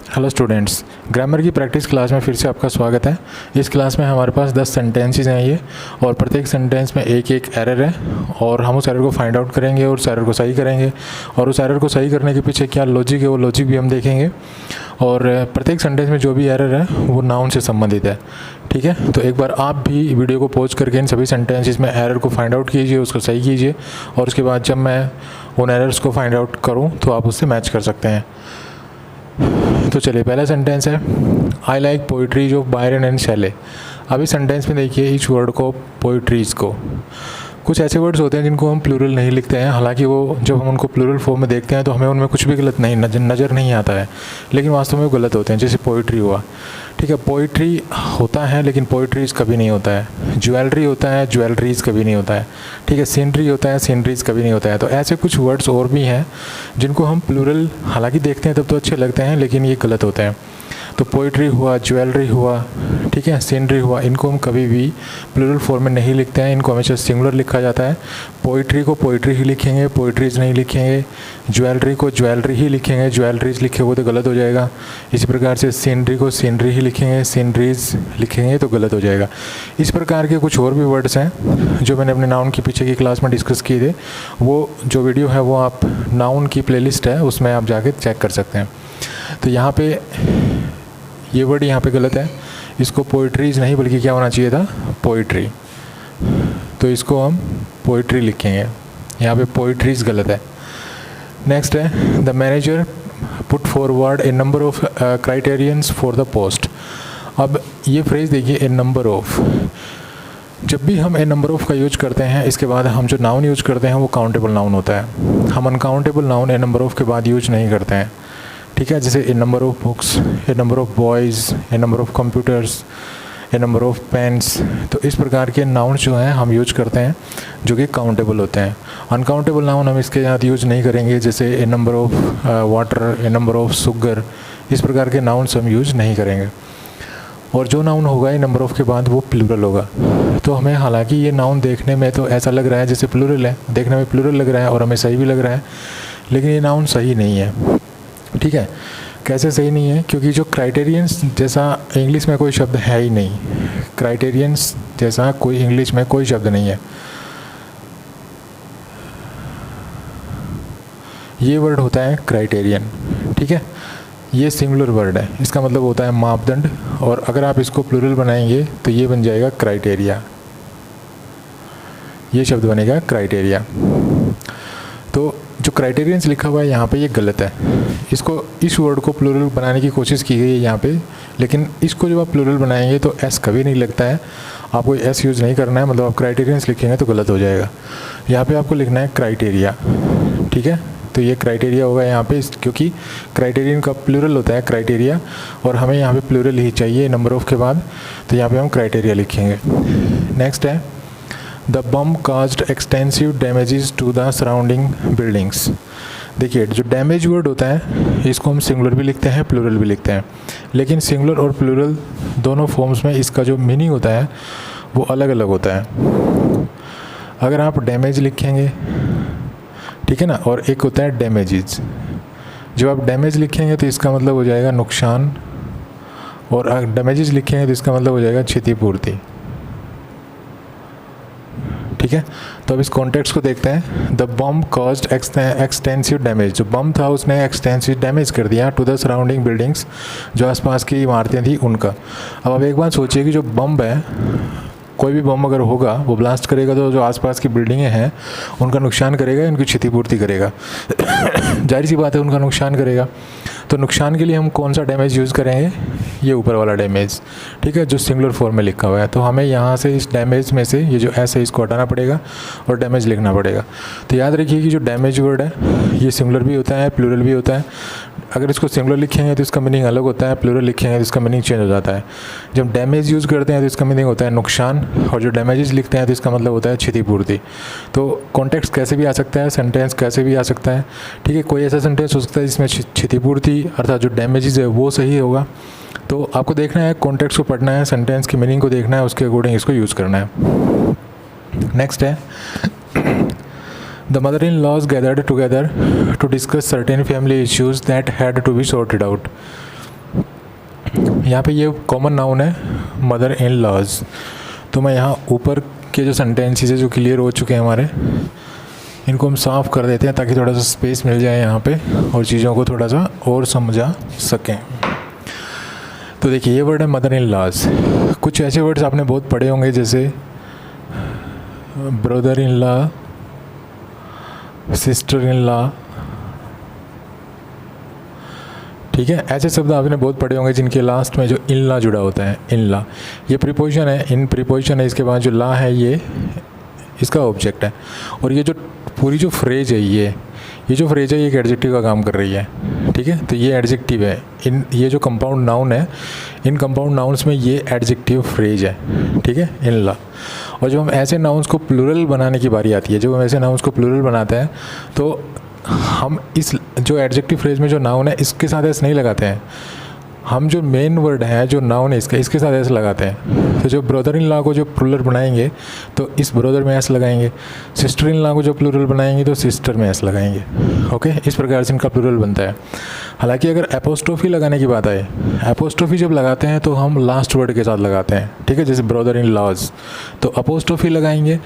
Hello students, grammar की practice class में फिर से आपका स्वागत है। इस क्लास में हमारे पास 10 सेंटेंसेस हैं ये, और प्रत्येक सेंटेंस में एक एक एरर है और हम उस एरर को फाइंड आउट करेंगे और उस एरर को सही करेंगे। और उस एरर को सही करने के पीछे क्या लॉजिक है वो लॉजिक भी हम देखेंगे। और प्रत्येक सेंटेंस में जो भी एरर है वो नाउन से संबंधित है। ठीक है, तो एक बार आप भी वीडियो को पॉज करके इन सभी सेंटेंसेस में एरर को फाइंड आउट कीजिए, उसको सही कीजिए, और उसके बाद जब मैं उन एरर्स को फाइंड आउट करूँ तो आप उससे मैच कर सकते हैं। तो चलिए, पहला सेंटेंस है I like poetries of Byron and Shelley. अभी सेंटेंस में देखिए इस वर्ड को, पोइट्रीज को। कुछ ऐसे वर्ड्स होते हैं जिनको हम प्लूरल नहीं लिखते हैं, हालांकि वो जब हम उनको प्लूरल फॉर्म में देखते हैं तो हमें उनमें कुछ भी गलत नहीं नज़र नहीं आता है, लेकिन वास्तव में वो गलत होते हैं। जैसे पोइट्री हुआ, ठीक है, पोइट्री होता है लेकिन पोइट्रीज कभी नहीं होता है। ज्वेलरी होता है, ज्वेलरीज कभी नहीं होता है। ठीक है, सीनरी होता है, सीनरीज कभी नहीं होता है। तो ऐसे कुछ वर्ड्स और भी हैं जिनको हम प्लूरल हालांकि देखते हैं तब तो अच्छे लगते हैं, लेकिन ये गलत होते हैं। तो पोइट्री हुआ, ज्वेलरी हुआ, ठीक है, सीनरी हुआ, इनको हम कभी भी प्लूरल फॉर्म में नहीं लिखते हैं, इनको हमेशा सिंगुलर लिखा जाता है। पोइट्री को पोइट्री ही लिखेंगे, पोइट्रीज नहीं लिखेंगे। ज्वेलरी को ज्वेलरी ही लिखेंगे, ज्वेलरीज लिखे तो गलत हो जाएगा। इसी प्रकार से सीनरी को सीनरी ही लिखेंगे, सीनरीज लिखेंगे तो गलत हो जाएगा। इस प्रकार के कुछ और भी वर्ड्स हैं जो मैंने अपने नाउन के पीछे की क्लास में डिस्कस किए थे। वो जो वीडियो है वो आप नाउन की प्लेलिस्ट है उसमें आप जाके चेक कर सकते हैं। तो यहाँ पे ये वर्ड यहाँ पे गलत है, इसको पोइट्रीज नहीं बल्कि क्या होना चाहिए था, पोइट्री। तो इसको हम पोइट्री लिखेंगे, यहाँ पे पोइट्रीज गलत है। नेक्स्ट है the manager put forward A number of criterions for the post. अब ये फ्रेज देखिए, ए नंबर ऑफ। जब भी हम ए नंबर ऑफ का यूज करते हैं, इसके बाद हम जो नाउन यूज करते हैं वो काउंटेबल नाउन होता है। हम uncountable noun a number of के बाद यूज नहीं करते हैं। ठीक है, जैसे a number of books, a number of boys, a number of computers, a number of pens. तो इस प्रकार के नाउन जो हैं हम यूज करते हैं जो कि काउंटेबल होते हैं। अनकाउंटेबल नाउन हम इसके साथ यूज नहीं करेंगे, जैसे a number of water, a number of sugar. इस प्रकार के नाउन्स हम यूज नहीं करेंगे। और जो नाउन होगा ए नंबर ऑफ के बाद वो प्लूरल होगा। तो हमें हालांकि ये नाउन देखने में तो ऐसा लग रहा है जैसे प्लूरल है, देखने में प्लूरल लग रहा है और हमें सही भी लग रहा है, लेकिन ये नाउन सही नहीं है। ठीक है, कैसे सही नहीं है? क्योंकि जो क्राइटेरियंस जैसा इंग्लिश में कोई शब्द है ही नहीं। क्राइटेरियंस जैसा कोई इंग्लिश में कोई शब्द नहीं है। ये वर्ड होता है क्राइटेरियन। ठीक है, ये सिंगुलर वर्ड है, इसका मतलब होता है मापदंड। और अगर आप इसको प्लूरल बनाएंगे तो ये बन जाएगा क्राइटेरिया। ये शब्द बनेगा क्राइटेरिया। तो जो क्राइटेरियंस लिखा हुआ है यहाँ पे ये गलत है। इसको, इस वर्ड को प्लूरल बनाने की कोशिश की गई है यहाँ पे, लेकिन इसको जब आप प्लूरल बनाएंगे तो एस कभी नहीं लगता है। आपको एस यूज़ नहीं करना है, मतलब आप क्राइटेरियंस लिखेंगे तो गलत हो जाएगा। यहाँ पे आपको लिखना है क्राइटेरिया। ठीक है, तो ये क्राइटेरिया होगा यहाँ पे, क्योंकि क्राइटेरियन का प्लूरल होता है क्राइटेरिया, और हमें यहाँ पे प्लूरल ही चाहिए नंबर ऑफ के बाद, तो यहाँ पे हम क्राइटेरिया लिखेंगे। नेक्स्ट है the bomb caused extensive damages to the surrounding buildings. देखिए, जो डैमेज वर्ड होता है इसको हम सिंगुलर भी लिखते हैं, प्लूरल भी लिखते हैं, लेकिन सिंगुलर और प्लूरल दोनों फॉर्म्स में इसका जो मीनिंग होता है वो अलग अलग होता है। अगर आप डैमेज लिखेंगे, ठीक है ना, और एक होता है डैमेजेस। जब आप डैमेज लिखेंगे तो इसका मतलब हो जाएगा नुकसान, और अगर डैमेजेस लिखेंगे तो इसका मतलब हो जाएगा क्षतिपूर्ति। ठीक है, तो अब इस कॉन्टेक्स्ट को देखते हैं। The bomb caused extensive damage. जो बम था उसने एक्सटेंसिव डैमेज कर दिया टू द सराउंडिंग बिल्डिंग्स, जो आसपास की इमारतें थी उनका। अब आप एक बात सोचिए कि जो बम है, कोई भी बम अगर होगा वो ब्लास्ट करेगा तो जो आसपास की बिल्डिंगें हैं उनका नुकसान करेगा, उनकी क्षतिपूर्ति करेगा। जाहिर सी बात है उनका नुकसान करेगा। तो नुकसान के लिए हम कौन सा डैमेज यूज़ करेंगे? ये ऊपर वाला डैमेज, ठीक है, जो सिंगुलर फॉर्म में लिखा हुआ है। तो हमें यहाँ से इस डैमेज में से ये जो एस है इसको हटाना पड़ेगा और डैमेज लिखना पड़ेगा। तो याद रखिए कि जो डैमेज वर्ड है ये सिंगुलर भी होता है, प्लूरल भी होता है। अगर इसको सिंगुलर लिखेंगे तो इसका मीनिंग अलग होता है, प्लूरल लिखेंगे तो इसका मीनिंग चेंज हो जाता है। जब डैमेज यूज़ करते हैं तो इसका मीनिंग होता है नुकसान, और जो डैमेजेस लिखते हैं तो इसका मतलब होता है क्षतिपूर्ति। तो कॉन्टेक्स्ट कैसे भी आ सकता है, सेंटेंस कैसे भी आ सकता है। ठीक है, कोई ऐसा सेंटेंस हो सकता है जिसमें क्षतिपूर्ति अर्थात जो डैमेजेस है वो सही होगा। तो आपको देखना है, कॉन्टेक्स्ट को पढ़ना है, सेंटेंस की मीनिंग को देखना है, उसके अकॉर्डिंग इसको यूज़ करना है। नेक्स्ट है The mother-in-laws gathered together to discuss certain family issues that had to be sorted out. यहाँ पे ये कॉमन नाउन है मदर इन लॉज। तो मैं यहाँ ऊपर के जो सेंटेंसेस है जो क्लियर हो चुके हैं हमारे, इनको हम साफ़ कर देते हैं ताकि थोड़ा सा स्पेस मिल जाए यहाँ पे और चीज़ों को थोड़ा सा और समझा सकें। तो देखिए ये वर्ड है मदर इन लॉज। कुछ ऐसे वर्ड्स आपने बहुत पढ़े होंगे जैसे brother in law, sister in law, ठीक है। ऐसे शब्द आपने बहुत पढ़े होंगे जिनके लास्ट में जो इन लॉ जुड़ा होता है, इन लॉ। ये प्रीपोजिशन है, इन प्रीपोजिशन है, इसके बाद जो ला है ये इसका ऑब्जेक्ट है। और ये जो पूरी जो फ्रेज है ये जो फ्रेज है ये एक एडजेक्टिव का काम कर रही है, ठीक है। तो ये एडजेक्टिव है। ये जो कंपाउंड नाउन है, इन कंपाउंड नाउन्स में ये एडजेक्टिव फ्रेज है, ठीक है, इन लॉ। और जब हम ऐसे नाउन्स को प्लूरल बनाने की बारी आती है, जब हम ऐसे नाउन्स को प्लूरल बनाते हैं तो हम इस जो एडजेक्टिव फ्रेज में जो नाउन है इसके साथ ऐसे नहीं लगाते हैं, हम जो मेन वर्ड है जो नाउन है इसके साथ ऐसे लगाते हैं। तो जो ब्रदर इन लॉ को जो प्लूरल बनाएंगे तो इस ब्रदर में ऐसे लगाएंगे, सिस्टर इन लॉ को जो प्लूरल बनाएंगे तो सिस्टर में ऐसे लगाएंगे, ओके। इस प्रकार से इनका प्लूरल बनता है। हालांकि अगर एपोस्ट्रोफी लगाने की बात आए, एपोस्ट्रोफी जब लगाते हैं तो हम लास्ट वर्ड के साथ लगाते हैं, ठीक है। जैसे ब्रदर इन लॉज तो अपोस्ट्रोफी लगाएंगे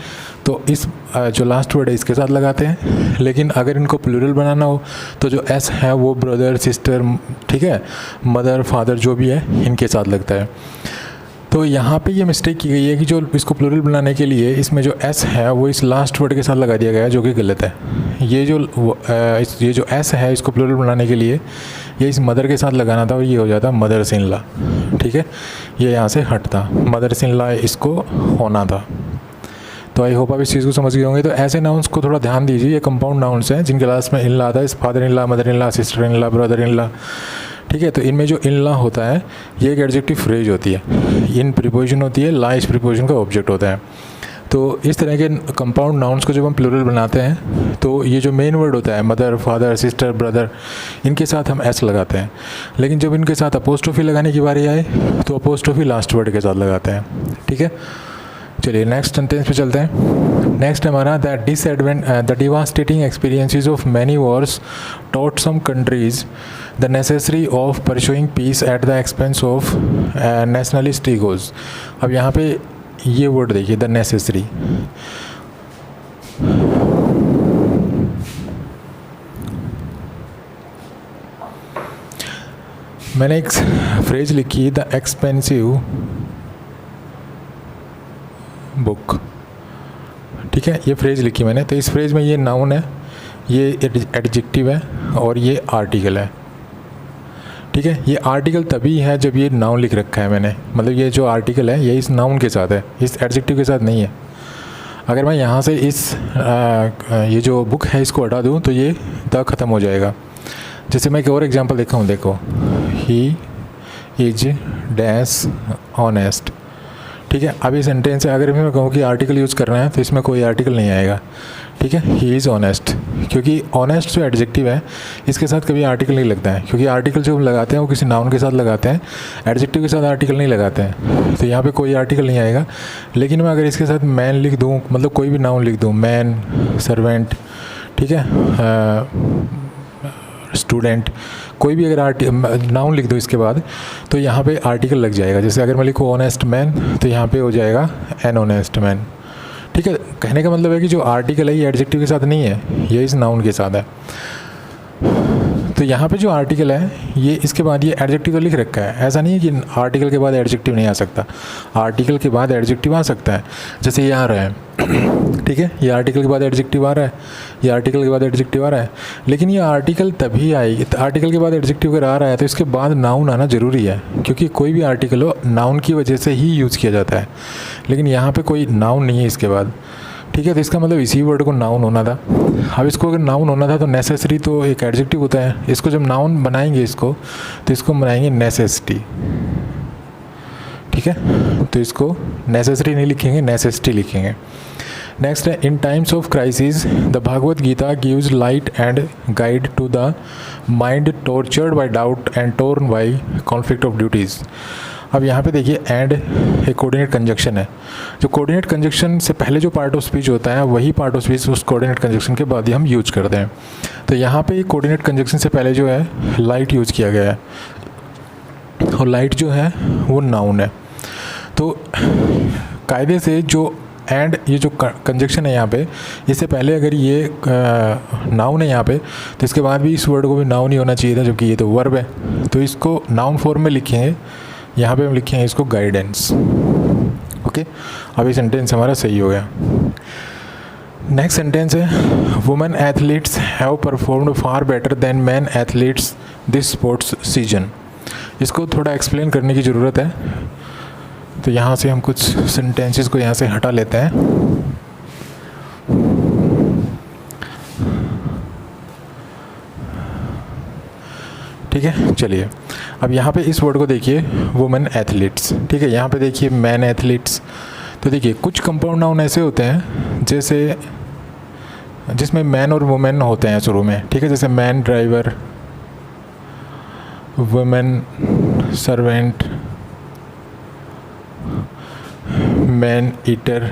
तो इस जो लास्ट वर्ड है इसके साथ लगाते हैं। लेकिन अगर इनको प्लूरल बनाना हो तो जो एस है वो ब्रदर, सिस्टर, ठीक है, मदर, फादर जो भी है इनके साथ लगता है। तो यहाँ पे ये मिस्टेक की गई है कि जो इसको प्लूरल बनाने के लिए इसमें जो एस है वो इस लास्ट वर्ड के साथ लगा दिया गया है, जो कि गलत है। ये जो एस है इसको प्लूरल बनाने के लिए ये इस मदर के साथ लगाना था और ये हो जाता मदर्स इन लॉ, ठीक है। ये यहाँ से हटता, मदर्स इन लॉ इसको होना था। तो आई होप आप इस चीज़ को समझ गए होंगे। तो ऐसे नाउन्स को थोड़ा ध्यान दीजिए, ये कंपाउंड नाउन्स हैं जिनके लास्ट में इन लॉ आता है, father in law, mother in law, sister in law, brother in law, ठीक है। तो इनमें जो इन लॉ होता है ये एक एडजेक्टिव फ्रेज होती है, इन प्रीपोजिशन होती है, ला इस प्रीपोजिशन का ऑब्जेक्ट होता है। तो इस तरह के कंपाउंड नाउन्स को जब हम प्लूरल बनाते हैं तो ये जो मेन वर्ड होता है मदर, फादर, सिस्टर, ब्रदर, इनके साथ हम एस लगाते हैं। लेकिन जब इनके साथ अपोस्ट्रोफी लगाने की बारी आए तो अपोस्ट्रोफी लास्ट वर्ड के साथ लगाते हैं, ठीक है। चलिए नेक्स्ट सेंटेंस पे चलते हैं। नेक्स्ट हमारा the devastating experiences of many wars taught some countries the necessary of pursuing peace at the expense of nationalist egos. अब यहाँ पे ये वर्ड देखिए, द नेसेसरी। मैंने एक फ्रेज लिखी, द एक्सपेंसिव बुक, ठीक है, ये फ्रेज लिखी मैंने। तो इस फ्रेज में ये नाउन है, ये एडजेक्टिव है और ये आर्टिकल है, ठीक है। ये आर्टिकल तभी है जब ये नाउन लिख रखा है मैंने, मतलब ये जो आर्टिकल है ये इस नाउन के साथ है, इस एडजेक्टिव के साथ नहीं है। अगर मैं यहाँ से ये जो बुक है इसको हटा दूँ तो ये द ख़त्म हो जाएगा। जैसे मैं एक और एग्जांपल देखा हूँ, देखो, ही इज डैश ऑनेस्ट, ठीक है। अब ये सेंटेंस है, अगर मैं कहूँ कि आर्टिकल यूज़ करना है तो इसमें कोई आर्टिकल नहीं आएगा, ठीक है। ही इज़ ऑनेस्ट, क्योंकि ऑनेस्ट जो एडजेक्टिव है इसके साथ कभी आर्टिकल नहीं लगता है, क्योंकि आर्टिकल जो हम लगाते हैं वो किसी नाउन के साथ लगाते हैं, एडजेक्टिव के साथ आर्टिकल नहीं लगाते हैं। तो यहाँ पे कोई आर्टिकल नहीं आएगा। लेकिन मैं अगर इसके साथ मैन लिख दूँ, मतलब कोई भी नाउन लिख दूँ, मैन, सर्वेंट, ठीक है, स्टूडेंट, कोई भी अगर नाउन लिख दो इसके बाद तो यहाँ पे आर्टिकल लग जाएगा। जैसे अगर मैं लिखूँ ऑनेस्ट मैन तो यहाँ पे हो जाएगा एन ऑनेस्ट मैन, ठीक है। कहने का मतलब है कि जो आर्टिकल है ये एडजेक्टिव के साथ नहीं है, ये इस नाउन के साथ है। तो यहाँ पे जो आर्टिकल है ये इसके बाद ये एडजेक्टिव तो लिख रखा है, ऐसा नहीं है कि आर्टिकल के बाद एडजेक्टिव नहीं आ सकता, आर्टिकल के बाद एडजेक्टिव आ सकता है। जैसे ये आ रहा है, ठीक है, ये आर्टिकल के बाद एडजेक्टिव आ रहा है, ये आर्टिकल के बाद एडजेक्टिव आ रहा है। लेकिन ये आर्टिकल तभी आएगी, आर्टिकल के बाद एडजेक्टिव अगर आ रहा है तो इसके बाद नाउन आना ज़रूरी है, क्योंकि कोई भी आर्टिकल हो नाउन की वजह से ही यूज़ किया जाता है। लेकिन यहाँ पे कोई नाउन नहीं है इसके बाद, ठीक है। तो इसका मतलब इसी वर्ड को नाउन होना था। अब इसको अगर नाउन होना था तो नेसेसरी तो एक एडजेक्टिव होता है, इसको जब नाउन बनाएंगे इसको तो इसको बनाएंगे नेसेसिटी, ठीक है। तो इसको नेसेसरी नहीं लिखेंगे, नेसेसिटी लिखेंगे। नेक्स्ट है, in times of crisis the Bhagavad Gita gives light and guide to the mind tortured by doubt and torn by conflict of duties. अब यहाँ पे देखिए, एंड एक कोऑर्डिनेट कंजक्शन है। जो कोऑर्डिनेट कंजक्शन से पहले जो पार्ट ऑफ स्पीच होता है वही पार्ट ऑफ स्पीच उस कोऑर्डिनेट कंजक्शन के बाद ही हम यूज करते हैं। तो यहाँ पे कोऑर्डिनेट कंजक्शन से पहले जो है लाइट यूज़ किया गया है और लाइट जो है वो नाउन है। तो कायदे से जो एंड ये जो कंजक्शन है यहाँ पे, इससे पहले अगर ये नाउन है यहाँ पे, तो इसके बाद भी इस वर्ड को भी नाउन ही होना चाहिए था, जबकि ये तो वर्ब है। तो इसको नाउन फॉर्म में लिखेंगे, यहाँ पे हम लिखेंगे इसको गाइडेंस। ओके, अब ये सेंटेंस हमारा सही हो गया। नेक्स्ट सेंटेंस है women athletes have performed far better than man athletes this sports season. इसको थोड़ा एक्सप्लेन करने की ज़रूरत है, तो यहाँ से हम कुछ सेंटेंसेस को यहाँ से हटा लेते हैं। ठीक है, चलिए अब यहाँ पे इस वर्ड को देखिए, वुमेन एथलीट्स। ठीक है, यहाँ पे देखिए मैन एथलीट्स। तो देखिए कुछ कंपाउंड नाउन ऐसे होते हैं जैसे जिसमें मैन और वुमेन होते हैं शुरू में। ठीक है, जैसे man driver, women servant, man eater,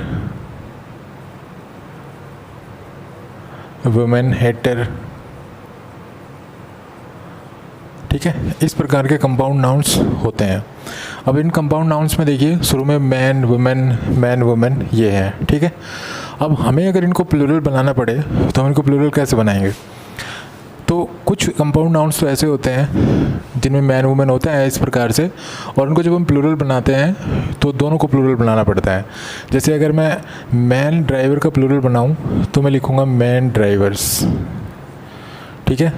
women hater. ठीक है, इस प्रकार के कंपाउंड नाउन्स होते हैं। अब इन कंपाउंड नाउन्स में देखिए शुरू में मैन वुमेन ये है। ठीक है, अब हमें अगर इनको प्लूरल बनाना पड़े तो हम इनको प्लूरल कैसे बनाएंगे? तो कुछ कंपाउंड नाउन्स तो ऐसे होते हैं जिनमें मैन वुमेन होता है इस प्रकार से, और उनको जब हम प्लूरल बनाते हैं तो दोनों को प्लूरल बनाना पड़ता है। जैसे अगर मैं मैन ड्राइवर का प्लूरल बनाऊं तो मैं लिखूंगा मैन ड्राइवर्स। ठीक है,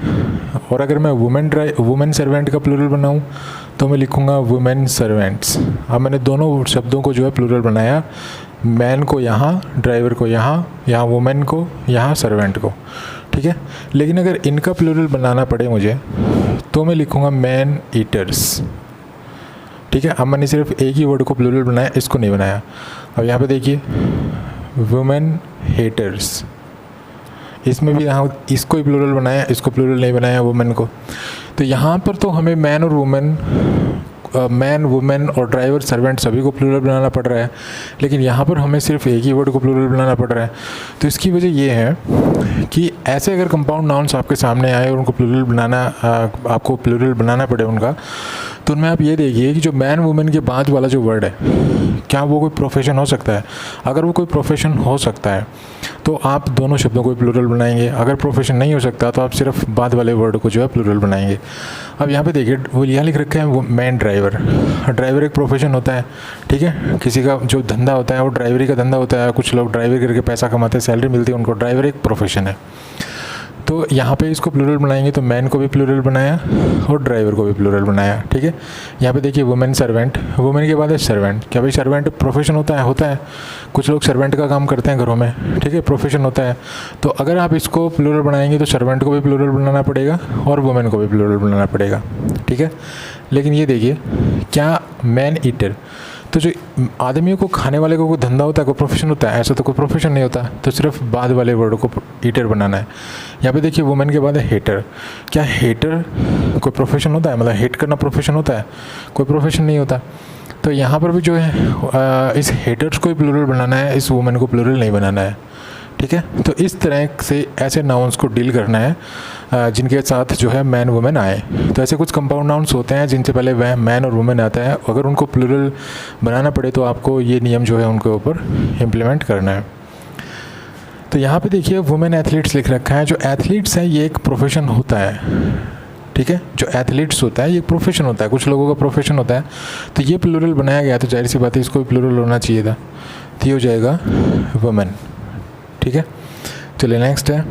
और अगर मैं वुमेन सर्वेंट का प्लूरल बनाऊं तो मैं लिखूंगा वुमेन सर्वेंट्स। अब मैंने दोनों शब्दों को जो है प्लूरल बनाया, मैन को यहाँ, ड्राइवर को यहाँ वुमेन को, यहाँ सर्वेंट को। ठीक है, लेकिन अगर इनका प्लूरल बनाना पड़े मुझे तो मैं लिखूंगा मैन ईटर्स। ठीक है, अब मैंने सिर्फ एक ही वर्ड को प्लूरल बनाया, इसको नहीं बनाया। अब यहाँ पे देखिए वुमेन हेटर्स, इसमें भी यहाँ इसको ही प्लूरल बनाया, इसको प्लूरल नहीं बनाया वुमेन को। तो यहाँ पर तो हमें मैन और मैन वुमेन और ड्राइवर सर्वेंट सभी को प्लूरल बनाना पड़ रहा है, लेकिन यहाँ पर हमें सिर्फ एक ही वर्ड को प्लूरल बनाना पड़ रहा है। तो इसकी वजह ये है कि ऐसे अगर कंपाउंड नाउन्स आपके सामने आए और उनको प्लूरल बनाना आपको प्लूरल बनाना पड़े उनका, तो उनमें आप ये देखिए कि जो मैन वुमेन के बाद वाला जो वर्ड है, क्या वो कोई प्रोफेशन हो सकता है? अगर वो कोई प्रोफेशन हो सकता है तो आप दोनों शब्दों को प्लूरल बनाएंगे। अगर प्रोफेशन नहीं हो सकता तो आप सिर्फ बाद वाले वर्ड को जो है प्लूरल बनाएंगे। अब यहाँ पे देखिए वो यहाँ लिख रखा है वो मैन ड्राइवर। ड्राइवर एक प्रोफेशन होता है। ठीक है, किसी का जो धंधा होता है वो ड्राइवरी का धंधा होता है। कुछ लोग ड्राइवरी करके पैसा कमाते हैं, सैलरी मिलती है उनको, ड्राइवर एक प्रोफेशन है। तो यहाँ पे इसको प्लूरल बनाएंगे तो मैन को भी प्लूरल बनाया और ड्राइवर को भी प्लूरल बनाया। ठीक है, यहाँ पे देखिए वुमेन सर्वेंट, वुमेन के बाद है सर्वेंट। क्या भाई सर्वेंट प्रोफेशन होता है? कुछ लोग सर्वेंट का काम करते हैं घरों में। ठीक है, प्रोफेशन होता है। तो अगर आप इसको प्लूरल बनाएंगे तो सर्वेंट को भी प्लूरल बनाना पड़ेगा और वुमेन को भी प्लूरल बनाना पड़ेगा। ठीक है, लेकिन ये देखिए क्या मैन ईटर, तो जो आदमियों को खाने वाले को कोई धंधा होता है, कोई प्रोफेशन होता है? ऐसा तो कोई प्रोफेशन नहीं होता। तो सिर्फ बाद वाले वर्ड को ईटर बनाना है। यहाँ पे देखिए वुमेन के बाद है हेटर। क्या हेटर कोई प्रोफेशन होता है? मतलब हेट करना प्रोफेशन होता है? कोई प्रोफेशन नहीं होता। तो यहाँ पर भी जो है इस हेटर्स को ही प्लूरल बनाना है, इस वुमेन को प्लूरल नहीं बनाना है। ठीक है, तो इस तरह से ऐसे नाउन्स को डील करना है जिनके साथ जो है मैन वुमेन आए। तो ऐसे कुछ कंपाउंड नाउन्स होते हैं जिनसे पहले वह मैन और वुमेन आता है। अगर उनको प्लूरल बनाना पड़े तो आपको ये नियम जो है उनके ऊपर इम्प्लीमेंट करना है। तो यहाँ पे देखिए वुमेन एथलीट्स लिख रखा है। जो एथलीट्स है ये एक प्रोफेशन होता है। ठीक है, जो एथलीट्स होता है ये प्रोफेशन होता है, कुछ लोगों का प्रोफेशन होता है। तो ये प्लूरल बनाया गया तो जाहिर सी बात है इसको भी प्लूरल होना चाहिए था, तो ये हो जाएगा वुमेन। ठीक है, चलिए नेक्स्ट है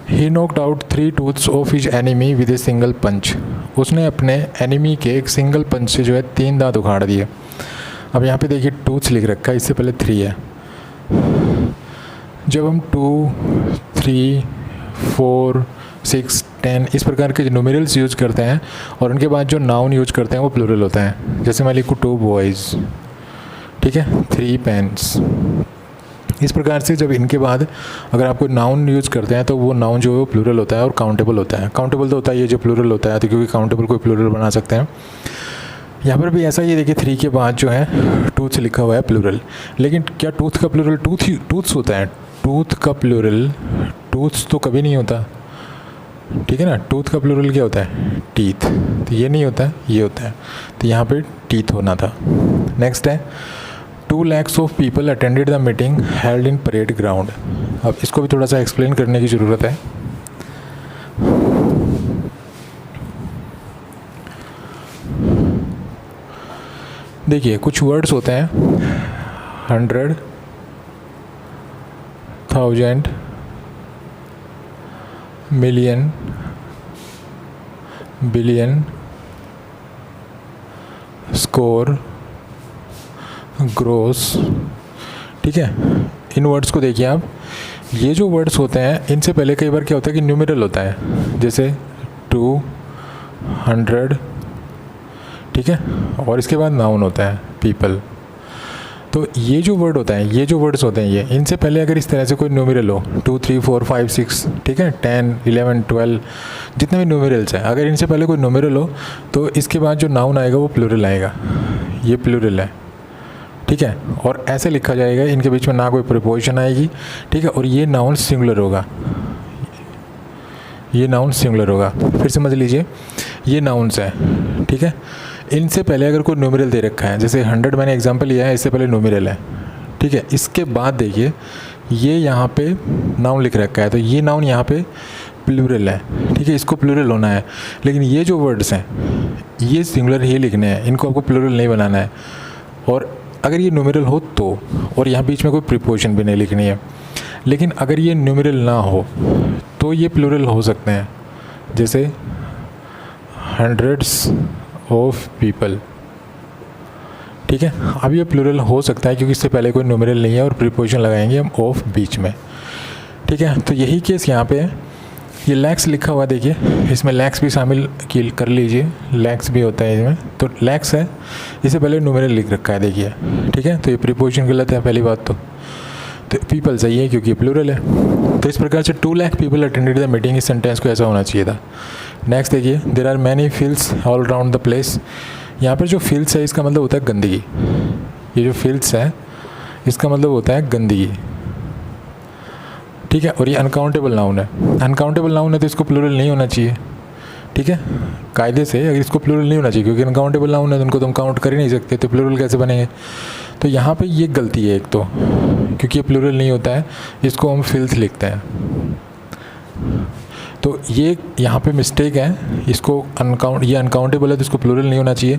he knocked out 3 tooths of his enemy with a single punch. उसने अपने एनिमी के एक सिंगल पंच से जो है 3 दांत उखाड़ दिए। अब यहाँ पे देखिए टूथ्स लिख रखा है, इससे पहले 3 है। जब हम 2, 3, 4, 6, 10 इस प्रकार के न्यूमेरल्स यूज़ करते हैं और उनके बाद जो नाउन यूज करते हैं वो प्लूरल होता है। जैसे मैं लिखूँ 2 बॉयज़, ठीक है, 3 पेन्स। इस प्रकार से जब इनके बाद अगर आप कोई नाउन यूज़ करते हैं तो वो नाउन जो है वो प्लूरल होता है और काउंटेबल होता है। काउंटेबल तो होता है ये जो प्लूरल होता है, तो क्योंकि काउंटेबल कोई प्लूरल बना सकते हैं। यहाँ पर भी ऐसा ही देखिए 3 के बाद जो है टूथ लिखा हुआ है प्लूरल। लेकिन क्या टूथ का प्लूरल टूथ्स होता है? टूथ का प्लूरल टूथ्स तो कभी नहीं होता। ठीक है ना। टूथ का प्लूरल क्या होता है? टीथ। तो ये नहीं होता है, ये होता है, तो यहाँ पे टीथ होना था। नेक्स्ट है 2 lakhs of people attended the meeting held in parade ground. अब इसको भी थोड़ा सा एक्सप्लेन करने की ज़रूरत है। देखिए कुछ वर्ड्स होते हैं 100, 1000, मिलियन, बिलियन, स्कोर, ग्रोस। ठीक है, इन वर्ड्स को देखिए आप। ये जो वर्ड्स होते हैं इनसे पहले कई बार क्या होता है कि न्यूमेरल होता है, जैसे 200, ठीक है, और इसके बाद नाउन होता है पीपल। तो ये जो वर्ड होता है, ये जो वर्ड्स होते हैं, ये इनसे पहले अगर इस तरह से कोई न्यूमेरल हो 2 3 4 5 6, ठीक है, 10 11 12 जितने भी न्यूमेरल्स हैं, अगर इनसे पहले कोई न्यूमेरल हो तो इसके बाद जो नाउन आएगा वो प्लूरल आएगा। ये प्लूरल है, ठीक है, और ऐसे लिखा जाएगा, इनके बीच में ना कोई प्रीपोजिशन आएगी, ठीक है, और ये नाउन सिंगुलर होगा, ये नाउन सिंगुलर होगा। फिर समझ लीजिए ये नाउन्स हैं, ठीक है, इनसे पहले अगर कोई न्यूमेरल दे रखा है, जैसे 100 मैंने एग्जांपल लिया है, इससे पहले न्यूमेरल है, ठीक है, इसके बाद देखिए ये यहाँ पे नाउन लिख रखा है, तो ये नाउन यहाँ पे प्लूरल है, ठीक है, इसको प्लूरल होना है। लेकिन ये जो वर्ड्स हैं ये सिंगुलर ही लिखने हैं, इनको आपको प्लूरल नहीं बनाना है। और अगर ये न्यूमेरल हो तो, और यहाँ बीच में कोई प्रीपोजिशन भी नहीं लिखनी है। लेकिन अगर ये न्यूमेरल ना हो तो ये प्लूरल हो सकते हैं, जैसे हंड्रेड्स ऑफ पीपल, ठीक है। अब ये प्लूरल हो सकता है क्योंकि इससे पहले कोई न्यूमेरल नहीं है और प्रीपोजिशन लगाएंगे हम ऑफ बीच में, ठीक है। तो यही केस यहाँ पे है। ये लैक्स लिखा हुआ देखिए, इसमें लैक्स भी शामिल कर लीजिए, लैक्स भी होता है इसमें, तो लैक्स है, इससे पहले न्यूमेरल लिख रखा है देखिए, ठीक है, तो ये प्रीपोजिशन गलत है पहली बात तो पीपल सही है क्योंकि प्लूरल है। तो इस प्रकार से 2 lakh people attended the meeting, इस सेंटेंस को ऐसा होना चाहिए था। नेक्स्ट देखिए, there are many fields all around the place. यहाँ पर जो फील्ड्स है इसका मतलब होता है गंदगी, ये जो फील्ड्स है इसका मतलब होता है गंदगी, ठीक है, और ये अनकाउंटेबल नाउन है। अनकाउंटेबल नाउन है तो इसको प्लूरल नहीं होना चाहिए, ठीक है, कायदे से अगर इसको प्लूरल नहीं होना चाहिए क्योंकि अनकाउंटेबल नाउन है तो उनको तुम काउंट कर ही नहीं सकते, तो प्लूरल कैसे बनेंगे। तो यहाँ पे ये गलती है एक तो, क्योंकि ये प्लूरल नहीं होता है, इसको हम फिल्थ लिखते हैं, तो ये यहाँ पे मिस्टेक है, इसको ये अनकाउंटेबल है तो इसको प्लूरल नहीं होना चाहिए।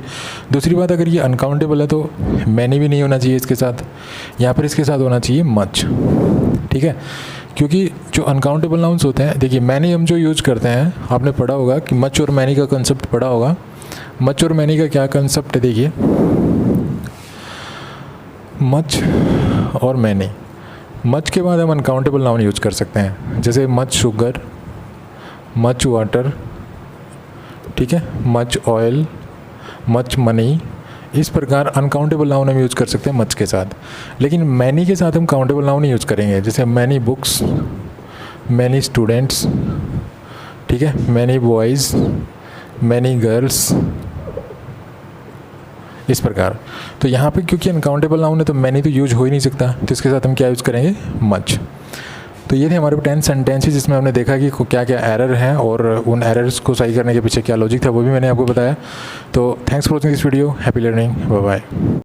दूसरी बात, अगर ये अनकाउंटेबल है तो मैनी भी नहीं होना चाहिए इसके साथ, यहाँ पर इसके साथ होना चाहिए मच, ठीक है, क्योंकि जो अनकाउंटेबल नाउन्स होते हैं, देखिए मैनी हम जो यूज करते हैं, आपने पढ़ा होगा कि मच और मैनी का कंसेप्ट पढ़ा होगा। मच और मैनी का क्या कंसेप्ट है, देखिए मच और मैनी, मच के बाद हम अनकाउंटेबल नाउन यूज कर सकते हैं, जैसे मच शुगर, मच वाटर, ठीक है, मच ऑयल, मच मनी, इस प्रकार अनकाउंटेबल नाउन हम यूज़ कर सकते हैं मच के साथ। लेकिन मैनी के साथ हम काउंटेबल नाउन यूज़ करेंगे, जैसे मैनी बुक्स, मैनी स्टूडेंट्स, ठीक है, मैनी बॉयज़, मैनी गर्ल्स, इस प्रकार। तो यहाँ पे क्योंकि अनकाउंटेबल नाउन है तो मैनी तो यूज हो ही नहीं सकता, तो इसके साथ हम क्या यूज़ करेंगे, मच। तो ये थे हमारे 10 सेंटेंसेस जिसमें हमने देखा कि क्या क्या एरर हैं और उन एरर्स को सही करने के पीछे क्या लॉजिक था वो भी मैंने आपको बताया। तो thanks for watching this video, happy learning, bye bye.